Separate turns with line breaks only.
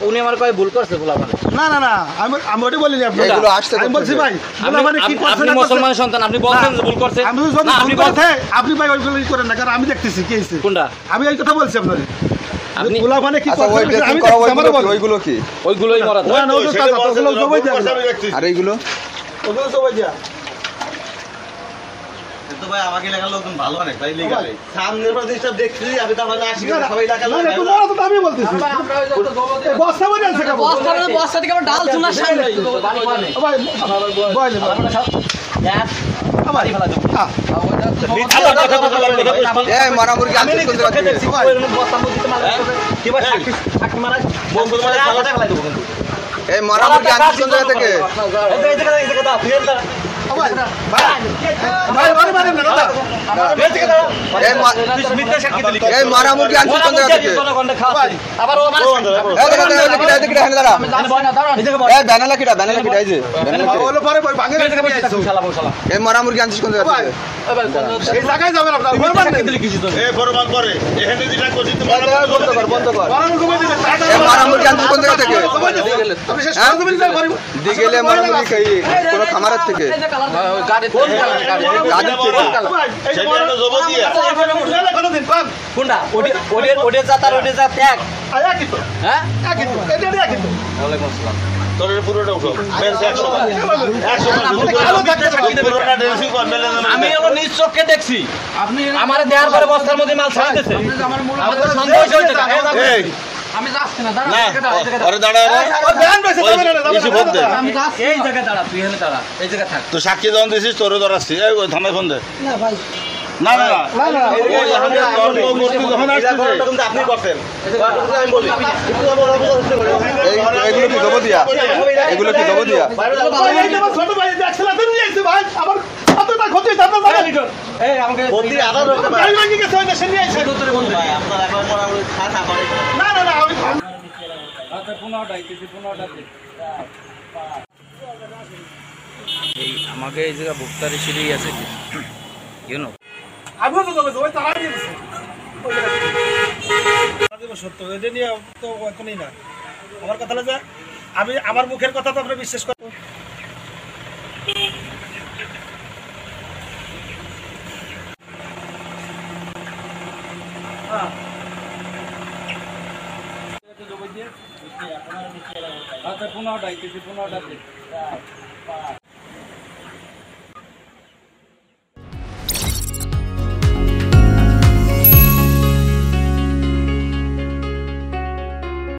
উনি আমার কয় ভুল করছে বলা মানে
না আমি ওটা বলিনি আপনাকে এগুলো আসছে আমি বলছি ভাই মানে কি করছেন
আপনি মুসলমানের সন্তান আপনি বলছেন যে ভুল করছে
আমি যদি আপনি করতে আপনি ভাই ওইগুলো করেন না কারণ আমি দেখতেছি কি হইছে
কোনটা
আমি এই কথা বলছি আপনারে
আপনি
বলা মানে কি করছেন আমি আমার বল ওইগুলো কি
ওইগুলোই মরা
না ওগুলো জবাই দেন
আর এইগুলো
ওগুলো জবাই দেন
তো ভাই আমাকে লেখা লোকজন ভালো অনেক ভাই লিগালে সামনের পর সব দেখছি আমি তো মানে আসি না সবাই লেখা
না তোমার তো আমি বলতেছি বস্তা বলে আছে
বস্তা থেকে আমার ডাল চুলার সামনে
ভাই ভাই
আমারই ফেলা দেব
এই মারা মুরগি আমি দেখছি
বস্তা মধ্যে মারা কি ভাই সাক্ষী মারা বন্ধু মারা ফেলা দেব কিন্তু
এই মারা মুরগি আনছিস কোন জায়গা থেকে
এই জায়গা দাও তুই এটা
ভাই মারেন না দাদা
এই মারা মুরগি আনছিস কোন জায়গা থেকে
আবার ও মারা
এই ব্যানালা কিটা এই যে
ওলো পরে ভাঙে
এই মারা মুরগি আনছিস কোন জায়গা থেকে
এই জায়গায় যাবেন আপনারা
এই ফরমান করে এখানে যেটা করছি তো
বন্ধ কর এই মারা মুরগি আনছিস কোন জায়গা থেকে
আপনি শেষ করে দেবেন না পারিব
দিগেলে মারা মুরগি খাই কোন খামারের থেকে
গাড়ি
সেটা জব দিয়া
কোনটা ওডে যা তার ওডে যা ত্যাগ
আয়া কিন্তু
হ্যাঁ
কিন্তু এটা দিয়া কিন্তু
ওয়ালাইকুম আসসালাম
তোর পুরোটা উঠো বেঞ্চ 100
আমি ওর নিজ চোখে দেখছি আপনি আমারে দেওয়ার পরে বস্তার মধ্যে মাল ছাড়ি দিয়েছে আমার তো সন্দেহ হইছে
এই
আমি যাচ্ছি না দাঁড়া
আরে দাঁড়া
আমি যাচ্ছি
এই জায়গায় দাঁড়া তুই এখানে দাঁড়া এই জায়গায় থাক
তো সাক্ষী যখন দিছিস তোরে ধরাচ্ছি এই থামাই ফোন দে
না ভাই
না
আপনি করছেন
আমি বলি
এগুলো কি জব দিয়া এগুলো কি জব দিয়া
ছোট ভাই দেখছিলা তুমি আইছে ভাই আমার কতটা ক্ষতি হইছে আপনার জানেন
এই আমাকে
বলতি আদা রকম
ভাই ভাঙি গেছে ওই দেশে নিয়ে আইছে
ভাই আপনার একবার মোটামুটি খাতা করে
না আমি
আচ্ছা 15টা আইতেছি 15টা এই আমাকে এই জায়গা ভুক্তারি সিঁড়ি আছে কি ইউনো
আমিও তো যাবে ওই তারা দিয়ে দিছে সত্য এটা নিয়ে তো এখনই না আমার কথা হলো যে আমি আমার মুখের কথা তো আপনি বিশ্বাস করেন
আচ্ছা 15টা আইতেছি 15টা